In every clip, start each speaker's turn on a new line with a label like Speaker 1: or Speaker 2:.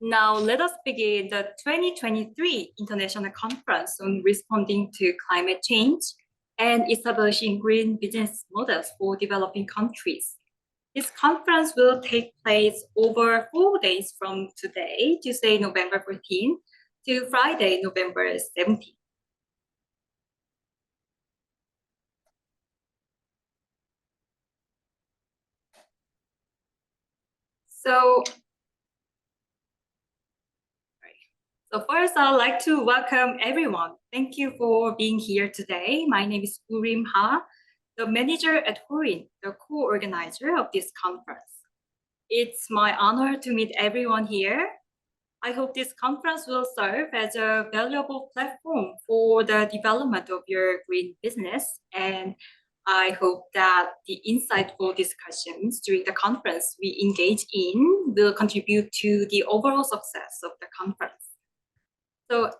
Speaker 1: Now let us begin the 2023 International Conference on Responding to Climate Change and Establishing Green Business Models for Developing Countries. This conference will take place over 4 days from today, Tuesday, November 14th, to Friday, November 17th. So first, I'd like to welcome everyone. Thank you for being here today. My name is Urim Ha, the manager at Horin, the co-organizer of this conference. It's my honor to meet everyone here. I hope this conference will serve as a valuable platform for the development of your green business, and I hope that the insightful discussions during the conference we engage in will contribute to the overall success of the conference. So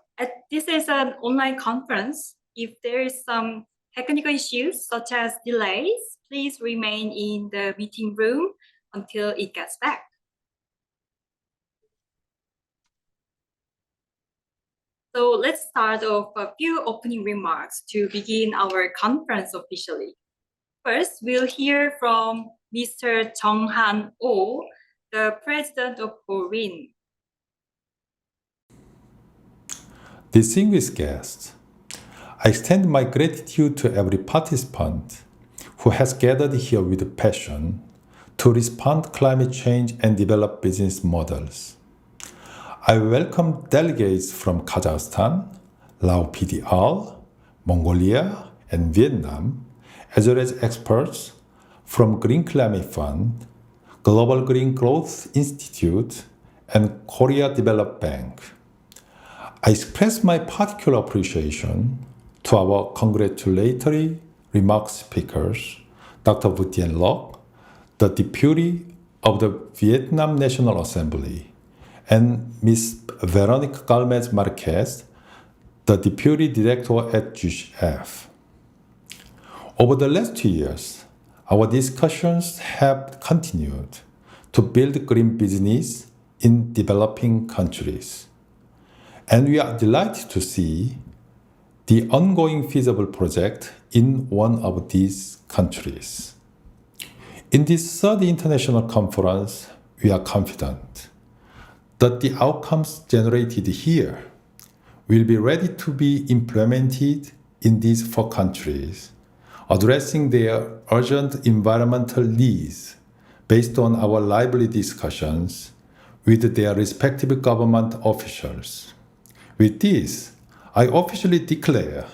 Speaker 1: this is an online conference. If there is some technical issues such as delays, please remain in the meeting room until it gets back. So let's start off a few opening remarks to begin our conference officially. First, we'll hear from Mr. Jung-han Oh, the president of Horin.
Speaker 2: Distinguished guests, I extend my gratitude to every participant who has gathered here with passion to respond to climate change and develop business models. I welcome delegates from Kazakhstan, Laos PDR, Mongolia, and Vietnam, as well as experts from Green Climate Fund, Global Green Growth Institute, and Korea Development Bank. I express my particular appreciation to our congratulatory remark speakers, Dr. Vu Tien Loc, the Deputy of the Vietnam National Assembly, and Ms. Veronica Galmez Marquez, the Deputy Director at GGGI. Over the last 2 years, our discussions have continued to build green business in developing countries. And we are delighted to see the ongoing feasible project in one of these countries. In this third international conference, we are confident that the outcomes generated here will be ready to be implemented in these 4 countries, addressing their urgent environmental needs based on our lively discussions with their respective government officials. With this, I officially declare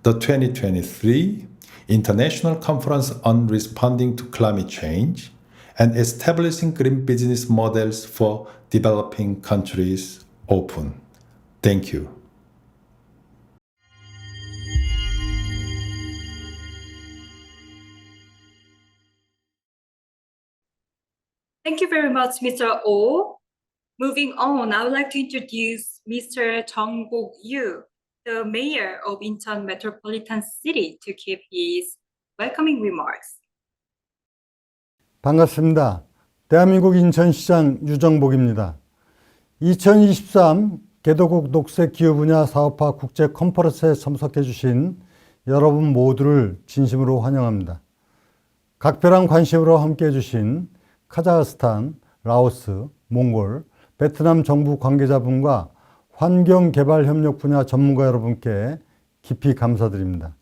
Speaker 2: the 2023 International Conference on Responding to Climate Change and Establishing Green Business Models for Developing Countries open. Thank you.
Speaker 1: Thank you very much, Mr. Oh. Moving on, I would like to introduce Mr. Jung Bok-yu, the mayor of Incheon Metropolitan City, to give his welcoming remarks.
Speaker 3: 반갑습니다. 대한민국 인천시장 유정복입니다. 2023 개도국 녹색기후분야 사업화 국제 컨퍼런스에 참석해 주신 여러분 모두를 진심으로 환영합니다. 각별한 관심으로 함께해 주신 카자흐스탄, 라오스, 몽골, 베트남 정부 관계자분과 환경개발협력 분야 전문가 여러분께 깊이 감사드립니다.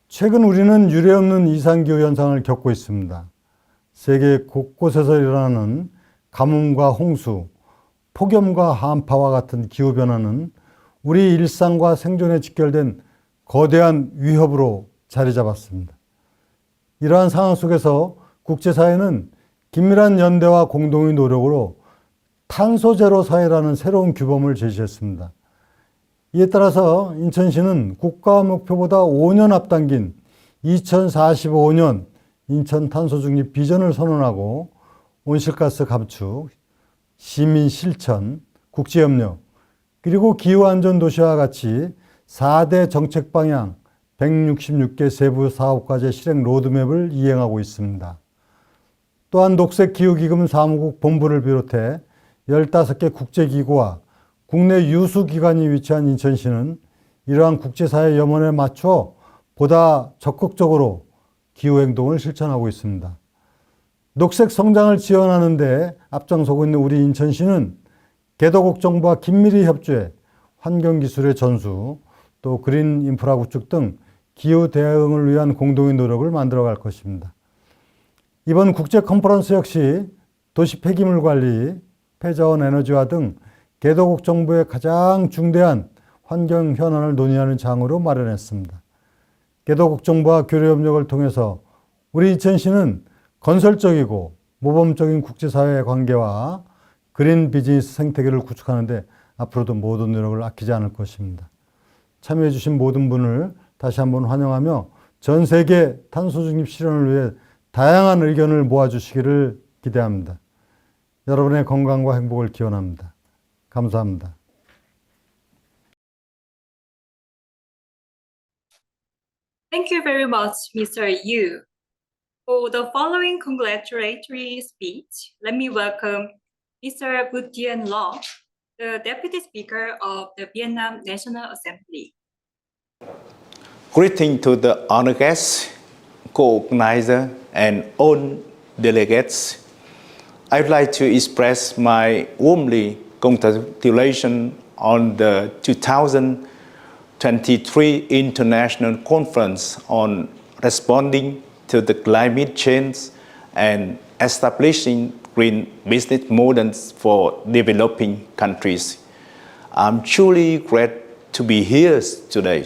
Speaker 3: 최근 우리는 유례없는 이상기후 현상을 겪고 있습니다. 세계 곳곳에서 일어나는 가뭄과 홍수, 폭염과 한파와 같은 기후변화는 우리 일상과 생존에 직결된 거대한 위협으로 자리 잡았습니다. 이러한 상황 속에서 국제사회는 긴밀한 연대와 공동의 노력으로 탄소 제로 사회라는 새로운 규범을 제시했습니다. 이에 따라서 인천시는 국가 목표보다 5년 앞당긴 2045년 인천 탄소 중립 비전을 선언하고 온실가스 감축, 시민 실천, 국제협력, 그리고 기후안전 도시와 같이 4대 정책 방향 166개 세부 사업과제 실행 로드맵을 이행하고 있습니다. 또한 녹색기후기금 사무국 본부를 비롯해 15개 국제기구와 국내 유수기관이 위치한 인천시는 이러한 국제사회 염원에 맞춰 보다 적극적으로 기후행동을 실천하고 있습니다. 녹색 성장을 지원하는 데 앞장서고 있는 우리 인천시는 개도국 정부와 긴밀히 협조해 환경기술의 전수, 또 그린 인프라 구축 등 기후 대응을 위한 공동의 노력을 만들어갈 것입니다. 이번 국제 컨퍼런스 역시 도시 폐기물 관리, 폐자원 에너지화 등 개도국 정부의 가장 중대한 환경 현안을 논의하는 장으로 마련했습니다. 개도국 정부와 교류 협력을 통해서 우리 인천시는 건설적이고 모범적인 국제사회의 관계와 그린 비즈니스 생태계를 구축하는 데 앞으로도 모든 노력을 아끼지 않을 것입니다. 참여해 주신 모든 분을 다시 한번 환영하며 전 세계 탄소 중립 실현을 위해 다양한 의견을 모아주시기를 기대합니다. 여러분의 건강과 행복을 기원합니다. 감사합니다.
Speaker 1: Thank you very much, Mr. Yu. For the following congratulatory speech, let me welcome Mr. Vu Dien Loc, the Deputy Speaker of the Vietnam National Assembly.
Speaker 4: Greeting to the honored guests, co-organizers, and all delegates. I'd like to express my warmly congratulations on the 2023 International Conference on Responding to the Climate Change and Establishing Green Business Models for Developing Countries. I'm truly glad to be here today.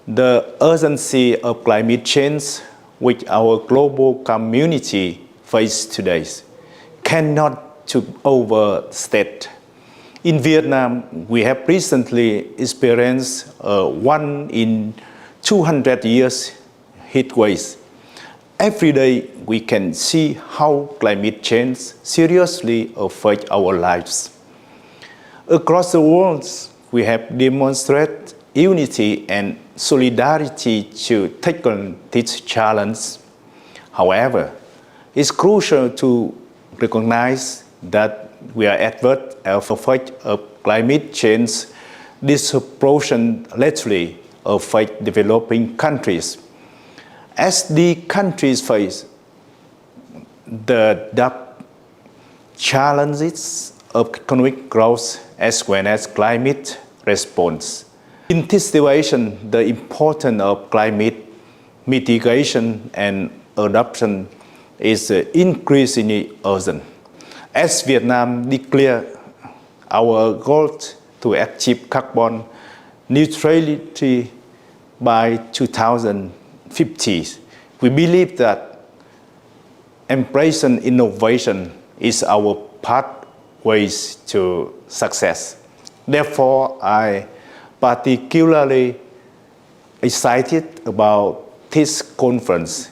Speaker 4: The urgency of climate change which our global community faces today cannot be overstated. In Vietnam, we have recently experienced a 1 in 200 years heat wave. Every day, we can see how climate change seriously affects our lives. Across the world, we have demonstrated unity and solidarity to tackle this challenge. However, it's crucial to recognize that we are adverse effects of climate change disproportionately affect developing countries. As the countries face the challenges of economic growth as well as climate response. In this situation, the importance of climate mitigation and adaptation is increasingly urgent. As Vietnam declared our goal to achieve carbon neutrality by 2050, we believe that embracing innovation is our pathways to success. Therefore, I particularly excited about this conference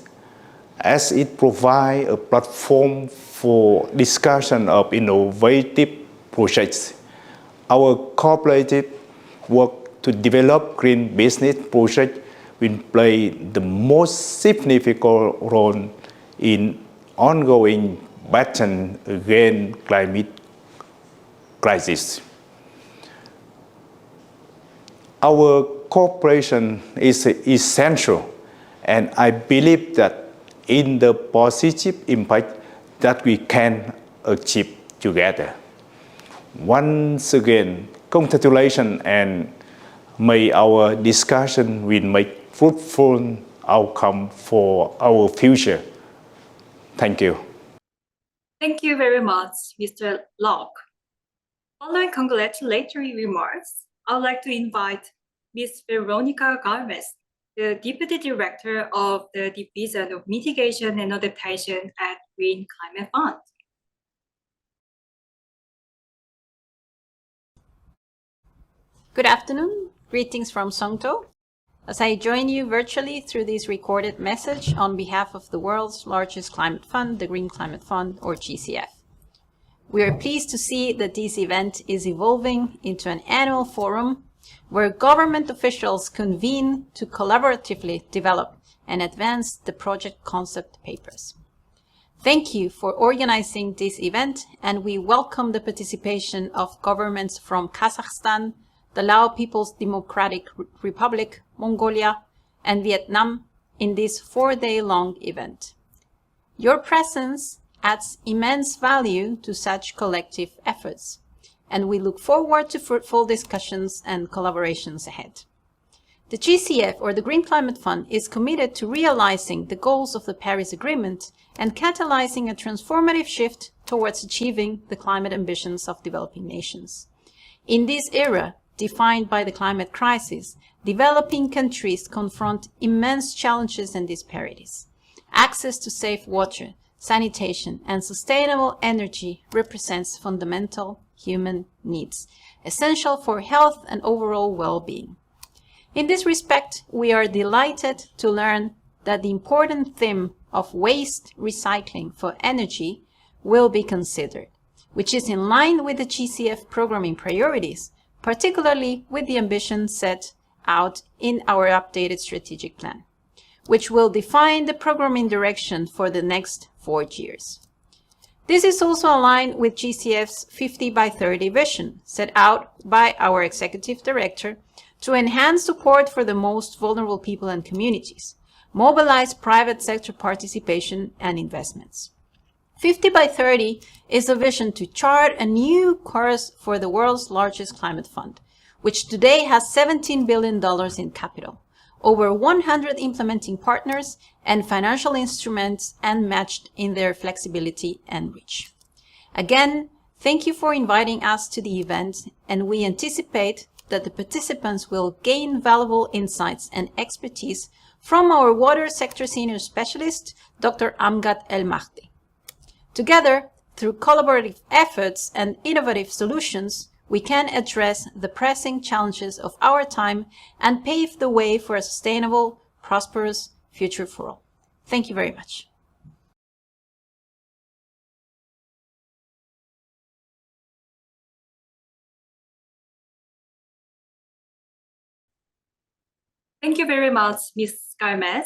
Speaker 4: as it provides a platform for discussion of innovative projects. Our cooperative work to develop green business projects will play the most significant role in ongoing battle against climate crisis. Our cooperation is essential, and I believe that in the positive impact that we can achieve together. Once again, congratulations, and may our discussion will make fruitful outcome for our future. Thank you.
Speaker 1: Thank you very much, Mr. Loc. Following congratulatory remarks, I would like to invite Ms. Veronica Galvez, the Deputy Director of the Division of Mitigation and Adaptation at Green Climate Fund.
Speaker 5: Good afternoon. Greetings from Songto. As I join you virtually through this recorded message on behalf of the world's largest climate fund, the Green Climate Fund, or GCF. We are pleased to see that this event is evolving into an annual forum where government officials convene to collaboratively develop and advance the project concept papers. Thank you for organizing this event, and we welcome the participation of governments from Kazakhstan, the Lao People's Democratic Republic, Mongolia, and Vietnam in this 4-day-long event. Your presence adds immense value to such collective efforts, and we look forward to fruitful discussions and collaborations ahead. The GCF, or the Green Climate Fund, is committed to realizing the goals of the Paris Agreement and catalyzing a transformative shift towards achieving the climate ambitions of developing nations. In this era, defined by the climate crisis, developing countries confront immense challenges and disparities. Access to safe water, sanitation, and sustainable energy represents fundamental human needs, essential for health and overall well-being. In this respect, we are delighted to learn that the important theme of waste recycling for energy will be considered, which is in line with the GCF programming priorities, particularly with the ambition set out in our updated strategic plan, which will define the programming direction for the next 4 years. This is also aligned with GCF's 50 by 30 vision set out by our executive director to enhance support for the most vulnerable people and communities, mobilize private sector participation and investments. 50 by 30 is a vision to chart a new course for the world's largest climate fund, which today has $17 billion in capital, over 100 implementing partners, and financial instruments unmatched in their flexibility and reach. Again, thank you for inviting us to the event, and we anticipate that the participants will gain valuable insights and expertise from our water sector senior specialist, Dr. Amgad El Mahdi. Together, through collaborative efforts and innovative solutions, we can address the pressing challenges of our time and pave the way for a sustainable, prosperous future for all. Thank you very much.
Speaker 1: Thank you very much, Ms. Garmes.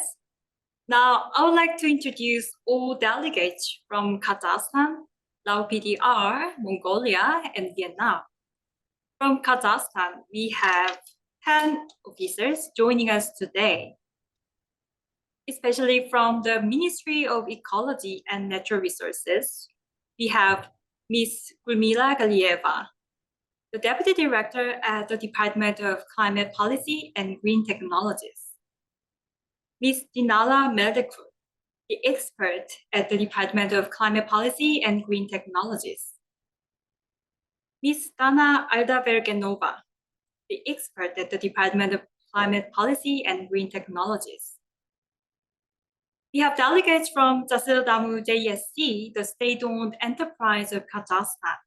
Speaker 1: Now, I would like to introduce all delegates from Kazakhstan, Lao PDR, Mongolia, and Vietnam. From Kazakhstan, we have 10 officers joining us today, especially from the Ministry of Ecology and Natural Resources. We have Ms. Gulmila Galieva, the Deputy Director at the Department of Climate Policy and Green Technologies. Ms. Dinala Meldekur, the expert at the Department of Climate Policy and Green Technologies. Ms. Dana Aldavergenova, the expert at the Department of Climate Policy and Green Technologies. We have delegates from Jasildamu JSC, the state-owned enterprise of Kazakhstan.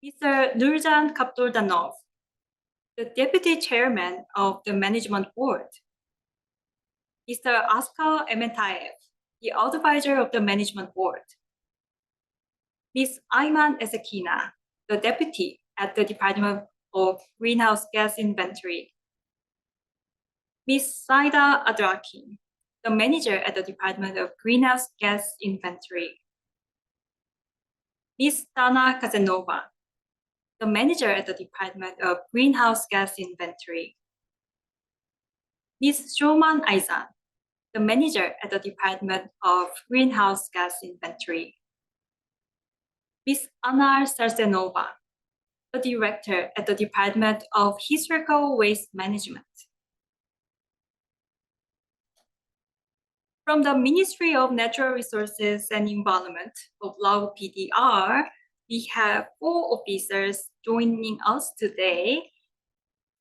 Speaker 1: Mr. Nurjan Kapdordanov, the Deputy Chairman of the Management Board. Mr. Askar Emetaev, the Advisor of the Management Board. Ms. Ayman Ezekina, the Deputy at the Department of Greenhouse Gas Inventory. Ms. Saida Adrakin, the Manager at the Department of Greenhouse Gas Inventory. Ms. Dana Kazenova, the Manager at the Department of Greenhouse Gas Inventory. Ms. Shoman Aizan, the Manager at the Department of Greenhouse Gas Inventory. Ms. Anar Sarsenova, the Director at the Department of Historical Waste Management. From the Ministry of Natural Resources and Environment of Lao PDR, we have 4 officers joining us today.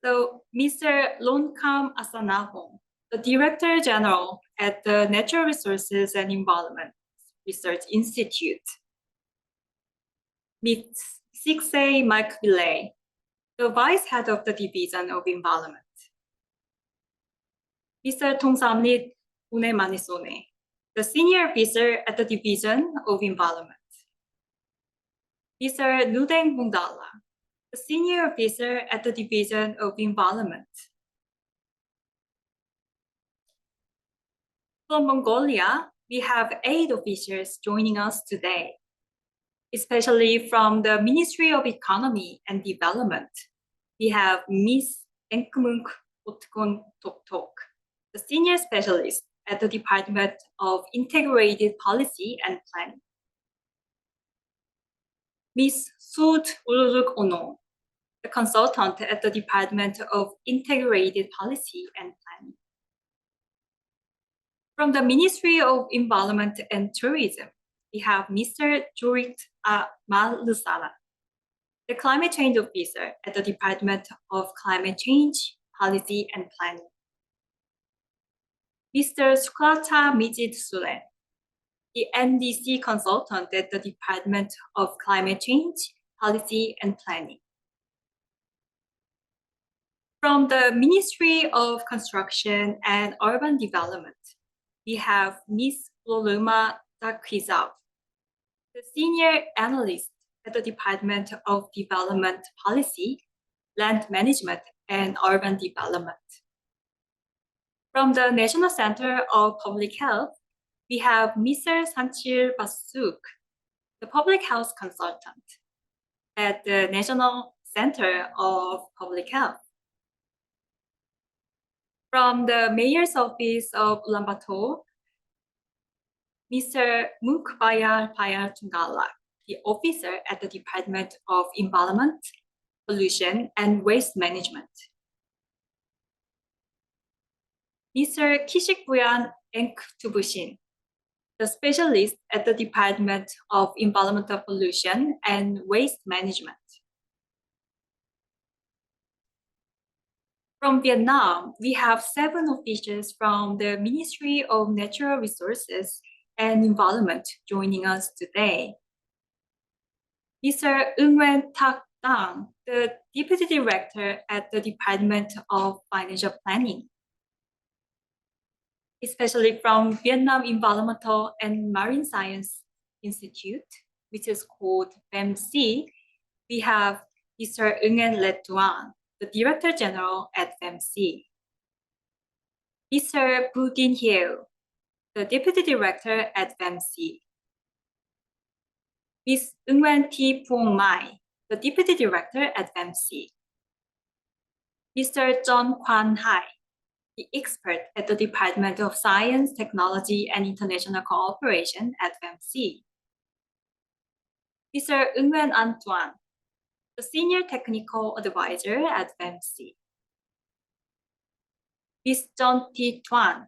Speaker 1: So, Mr. Lonkam Asanahong, the Director General at the Natural Resources and Environment Research Institute. Ms. Sixay Makvile, the Vice Head of the Division of Environment. Mr. Tongsamrit Unemanisone, the Senior Officer at the Division of Environment. Mr. Nudeng Bungdala, the Senior Officer at the Division of Environment. From Mongolia, we have 8 officials joining us today, especially from the Ministry of Economy and Development. We have Ms. Enkmunk Otkon Toktok, the Senior Specialist at the Department of Integrated Policy and Planning. Ms. Sud Uluruk Ono, the Consultant at the Department of Integrated Policy and Planning. From the Ministry of Environment and Tourism, we have Mr. Jorit Malusala, the Climate Change Officer at the Department of Climate Change, Policy and Planning. Mr. Sukrata Mijid Sule, the NDC Consultant at the Department of Climate Change, Policy and Planning. From the Ministry of Construction and Urban Development, we have Ms. Loluma Dakwizao, the Senior Analyst at the Department of Development Policy, Land Management, and Urban Development. From the National Center of Public Health, we have Mr. Sanchil Basuk, the Public Health Consultant at the National Center of Public Health. From the Mayor's Office of Ulaanbaatar, Mr. Mukbayar Payar Tunggala, the Officer at the Department of Environment, Pollution, and Waste Management. Mr. Kishikbuyan Enktubushin, the Specialist at the Department of Environmental Pollution and Waste Management. From Vietnam, we have 7 officials from the Ministry of Natural Resources and Environment joining us today. Mr. Ung Nguyen Tak Dang, the Deputy Director at the Department of Financial Planning. Especially from Vietnam Environmental and Marine Science Institute, which is called VEMC, we have Mr. Ung Nguyen Let Duan, the Director General at VEMC. Mr. Bu Din Hieu, the Deputy Director at VEMC. Ms. Ung Nguyen T. Phuong Mai, the Deputy Director at VEMC. Mr. John Kwan Hai, the expert at the Department of Science, Technology, and International Cooperation at VEMC. Mr. Ung Nguyen Antoine, the Senior Technical Advisor at VEMC. Ms. John T. Tuan,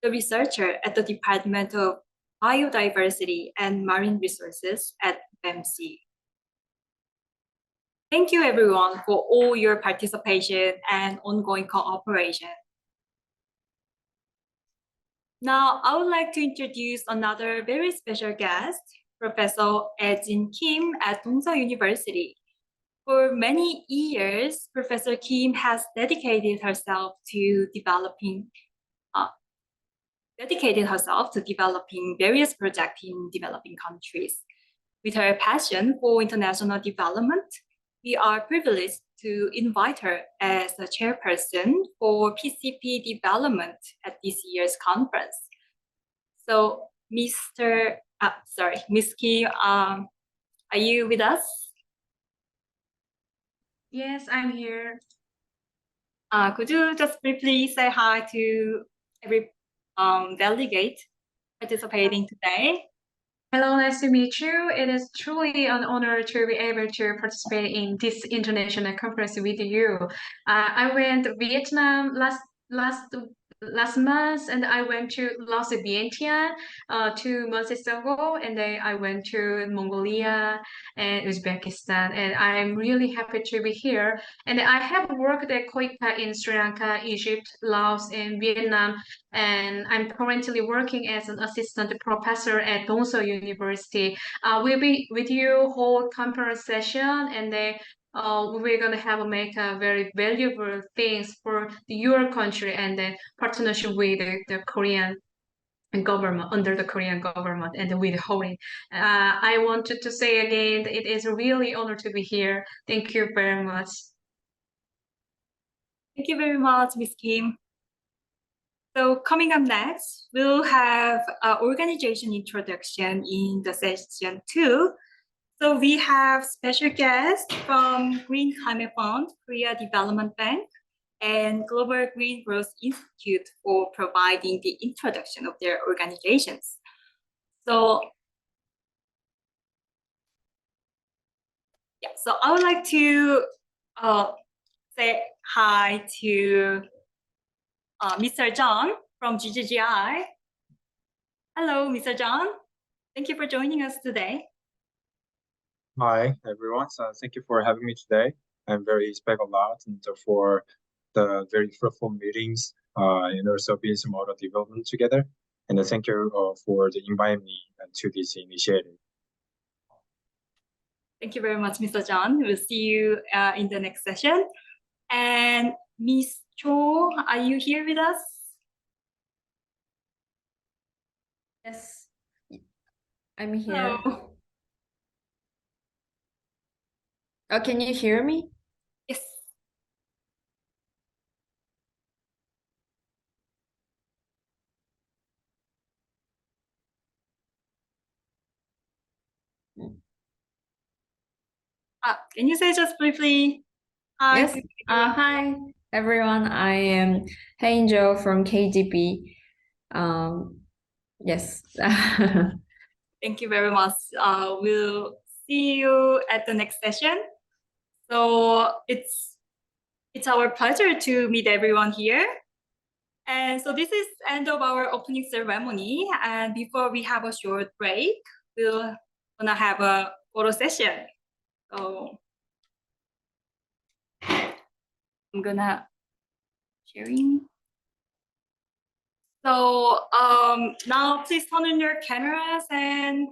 Speaker 1: the researcher at the Department of Biodiversity and Marine Resources at VEMC. Thank you everyone for all your participation and ongoing cooperation. Now, I would like to introduce another very special guest, Professor Ejin Kim at Dongseok University. For many years, Professor Kim has dedicated herself to developing various projects in developing countries. With her passion for international development, we are privileged to invite her as a chairperson for PCP development at this year's conference. So, Ms. Kim, are you with us?
Speaker 6: Yes, I'm here.
Speaker 1: Could you just briefly say hi to every delegate participating today?
Speaker 6: Hello, nice to meet you. It is truly an honor to be able to participate in this international conference with you. I went to Vietnam last month, and I went to Laos and Vientiane 2 months ago, and then I went to Mongolia and Uzbekistan, and I'm really happy to be here. And I have worked at KOICA in Sri Lanka, Egypt, Laos, and Vietnam, and I'm currently working as an assistant professor at Dongseok University. We'll be with you whole conference session, and then we're going to make a very valuable things for your country and the partnership with the Korean government, under the Korean government, and with Hori. I wanted to say again, it is a really honor to be here. Thank you very much.
Speaker 1: Thank you very much, Ms. Kim. So coming up next, we'll have organization introduction in the session 2. So we have special guests from Green Climate Fund, Korea Development Bank, and Global Green Growth Institute for providing the introduction of their organizations. So, yeah, so I would like to say hi to Mr. John from GGGI. Hello, Mr. John. Thank you for joining us today.
Speaker 7: Hi, everyone. So thank you for having me today. I'm very expect a lot and for the very fruitful meetings and also business model development together. And thank you for the inviting me to this initiative.
Speaker 1: Thank you very much, Mr. John. We'll see you in the next session. And Ms. Cho, are you here with us?
Speaker 8: Yes, I'm here.
Speaker 1: Hello.
Speaker 8: Oh, can you hear me?
Speaker 1: Yes. Can you say just briefly hi?
Speaker 8: Yes. Hi, everyone. I am Angel from KGB. Yes.
Speaker 1: Thank you very much. We'll see you at the next session. So it's our pleasure to meet everyone here. And so this is end of our opening ceremony. And before we have a short break, we're gonna have a photo session. So I'm gonna sharing. So now please turn on your cameras and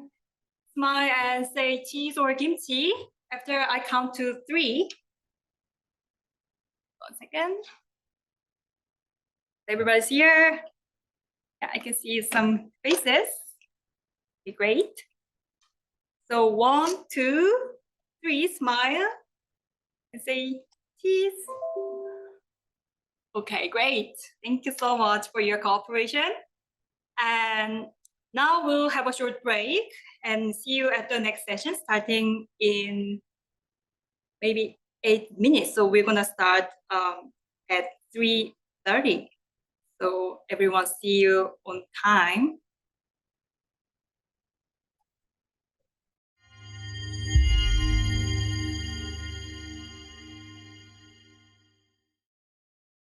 Speaker 1: smile and say cheese or kimchi after I count to 3. 1 second. Everybody's here. Yeah, I can see some faces. Okay, great. So 1, 2, 3, smile and say cheese. Okay, great. Thank you so much for your cooperation. And now we'll have a short break and see you at the next session starting in maybe 8 minutes. So we're gonna start at 3:30. So everyone see you on time.